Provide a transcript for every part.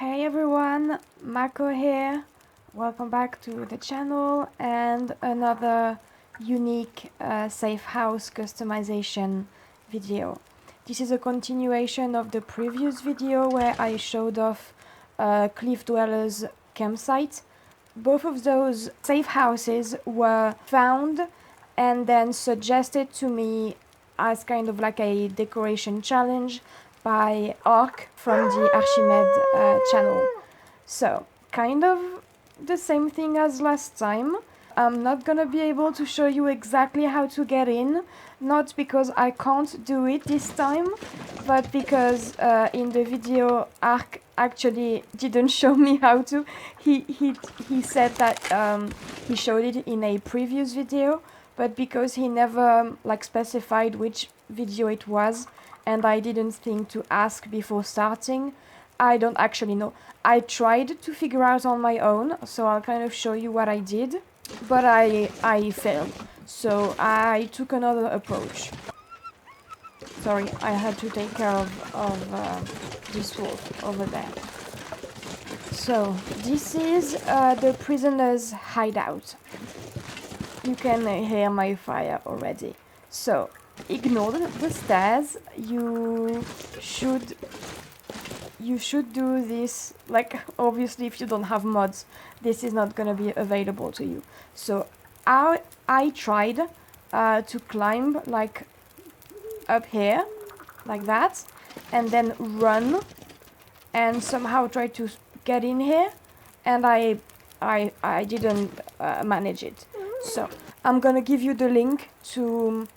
Hey everyone, Mako here. Welcome back to the channel and another unique Safehouse customization video. This is a continuation of the previous video where I showed off Cliff Dweller's campsite. Both of those safe houses were found and then suggested to me as kind of like a decoration challenge by Ark from the Archimede channel. So, kind of the same thing as last time. I'm not gonna be able to show you exactly how to get in, not because I can't do it this time, but because in the video Ark actually didn't show me how to. He said that he showed it in a previous video, but because he never specified which video it was, and I didn't think to ask before starting, I don't actually know. I tried to figure out on my own, so I'll kind of show you what I did, but I failed. So I took another approach. Sorry, I had to take care of this wolf over there. So this is the prisoner's hideout. You can hear my fire already. So ignore the stairs. You should do this, obviously if you don't have mods, this is not gonna be available to you. So I tried to climb up here like that and then run and somehow try to get in here, and I didn't manage it. So I'm gonna give you the link to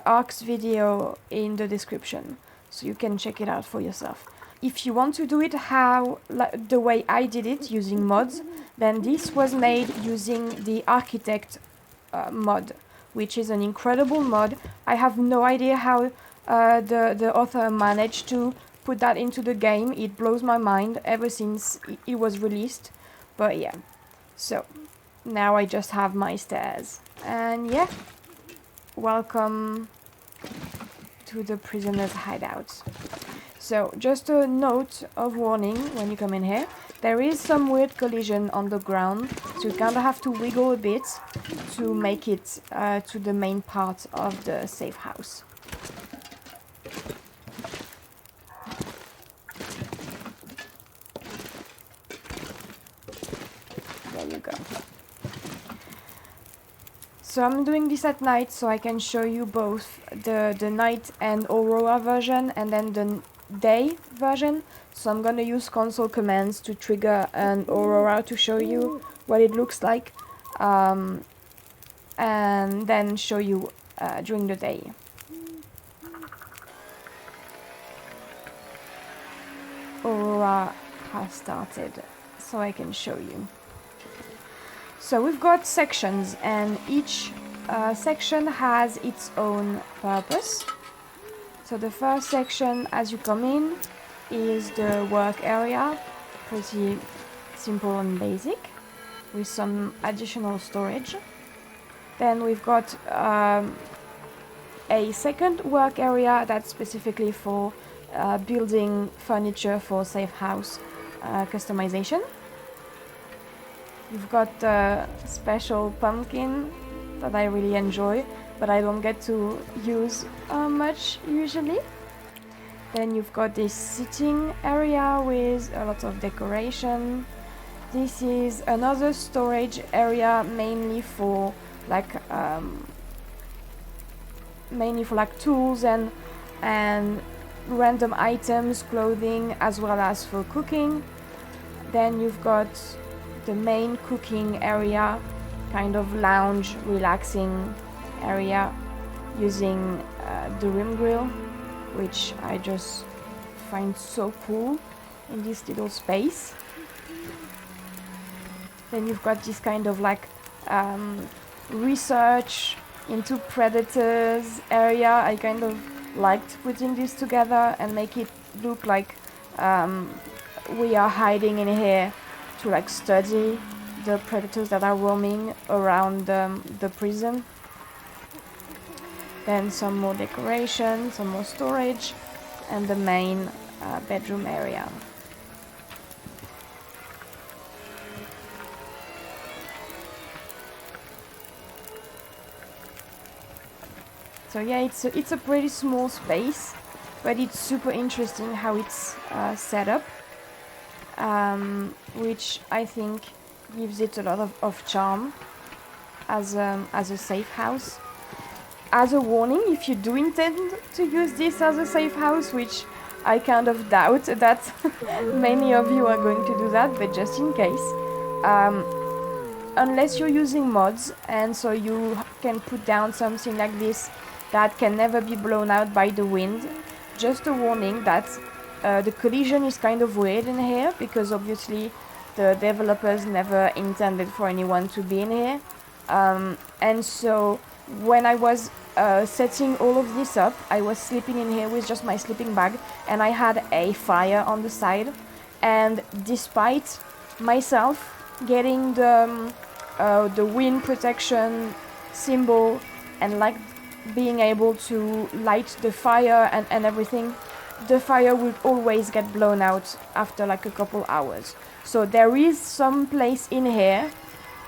Ark's video in the description so you can check it out for yourself. If you want to do it the way I did it using mods, then this was made using the Architect mod, which is an incredible mod. I have no idea how the author managed to put that into the game. It blows my mind ever since it was released. But yeah, so now I just have my stairs, and yeah, welcome to the prisoner's hideout. So just a note of warning when you come in here, there is some weird collision on the ground, so you kind of have to wiggle a bit to make it to the main part of the safe house. There you go. So I'm doing this at night so I can show you both the night and aurora version and then the day version. So I'm gonna use console commands to trigger an aurora to show you what it looks like, and then show you during the day. Aurora has started, so I can show you. So we've got sections, and each section has its own purpose. So the first section, as you come in, is the work area, pretty simple and basic, with some additional storage. Then we've got a second work area that's specifically for building furniture for safe house customization. You've got the special pumpkin that I really enjoy, but I don't get to use much usually. Then you've got this sitting area with a lot of decoration. This is another storage area mainly for tools and random items, clothing, as well as for cooking. Then you've got the main cooking area, kind of lounge, relaxing area, using the rim grill, which I just find so cool in this little space. Then you've got this kind of research into predators area. I kind of liked putting this together and make it look like we are hiding in here to study the predators that are roaming around the prison. Then some more decoration, some more storage, and the main bedroom area. So yeah, it's a pretty small space, but it's super interesting how it's set up, which I think gives it a lot of charm as a safe house. As a warning, if you do intend to use this as a safe house, which I kind of doubt that many of you are going to do that, but just in case, unless you're using mods, and so you can put down something like this that can never be blown out by the wind, just a warning that the collision is kind of weird in here, because obviously the developers never intended for anyone to be in here. And so when I was setting all of this up, I was sleeping in here with just my sleeping bag, and I had a fire on the side. And despite myself getting the wind protection symbol and like being able to light the fire and everything, the fire would always get blown out after like a couple hours. So there is some place in here,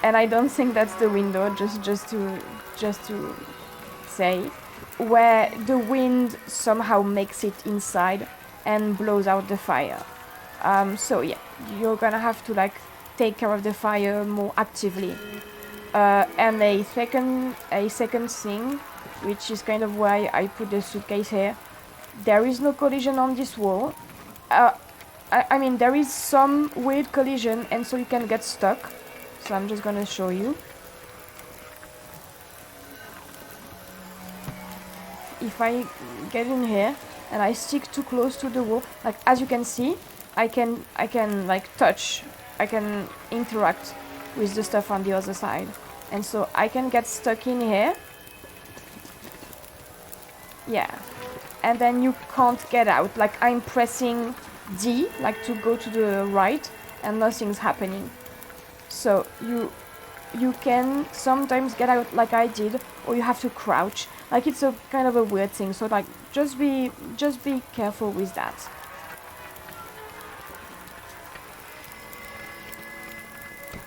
and I don't think that's the window, just to say, where the wind somehow makes it inside and blows out the fire. So yeah, you're gonna have to like take care of the fire more actively. And a second thing, which is kind of why I put the suitcase here, there is no collision on this wall. I mean, there is some weird collision, and so you can get stuck. So I'm just gonna show you. If I get in here and I stick too close to the wall, like as you can see, I can like touch, I can interact with the stuff on the other side, and so I can get stuck in here. Yeah, and then you can't get out. Like I'm pressing D, like to go to the right, and nothing's happening. So you can sometimes get out like I did, or you have to crouch. Like it's a kind of a weird thing. So like just be careful with that.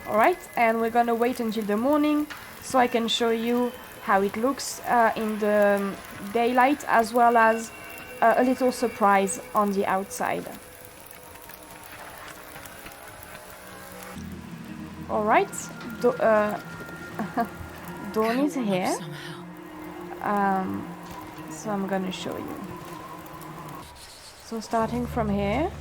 Alright, and we're gonna wait until the morning so I can show you how it looks in the daylight, as well as a little surprise on the outside. Alright, Dawn is here, so I'm gonna show you. So starting from here,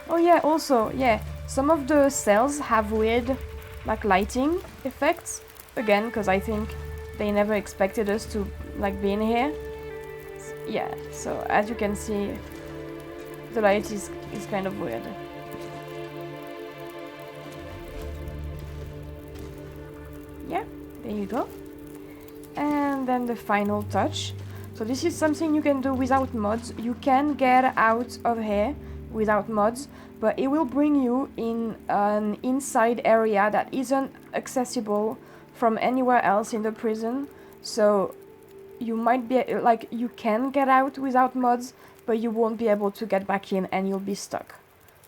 oh yeah, also, yeah, some of the cells have weird, like, lighting effects. Again, because I think they never expected us to, like, be in here. Yeah, so as you can see, the light is kind of weird. Yeah, there you go. And then the final touch. So this is something you can do without mods. You can get out of here without mods, but it will bring you in an inside area that isn't accessible from anywhere else in the prison. So you might be like, you can get out without mods, but you won't be able to get back in and you'll be stuck.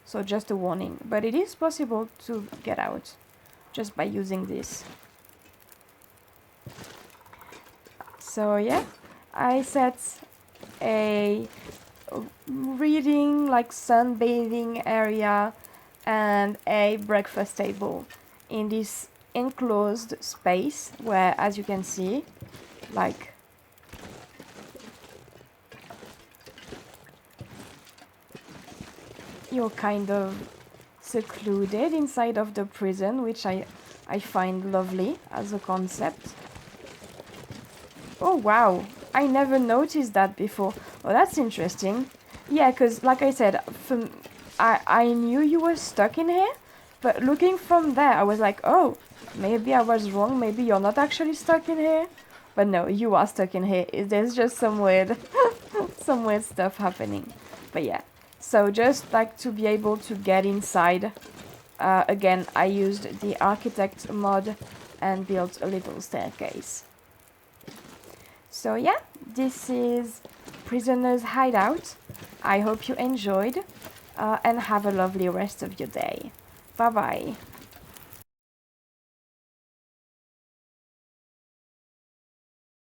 So just a warning, but it is possible to get out just by using this. So yeah, I set a reading, like sunbathing area and a breakfast table in this enclosed space where, as you can see, like, you're kind of secluded inside of the prison, which I find lovely as a concept. Oh wow, I never noticed that before. Oh, that's interesting. Yeah, because like I said, I knew you were stuck in here, but looking from there, I was like, oh, maybe I was wrong, maybe you're not actually stuck in here. But no, you are stuck in here. There's just some weird, some weird stuff happening. But yeah, so just like to be able to get inside, again, I used the architect mod and built a little staircase. So yeah, this is Prisoner's Hideout. I hope you enjoyed. and have a lovely rest of your day. Bye bye.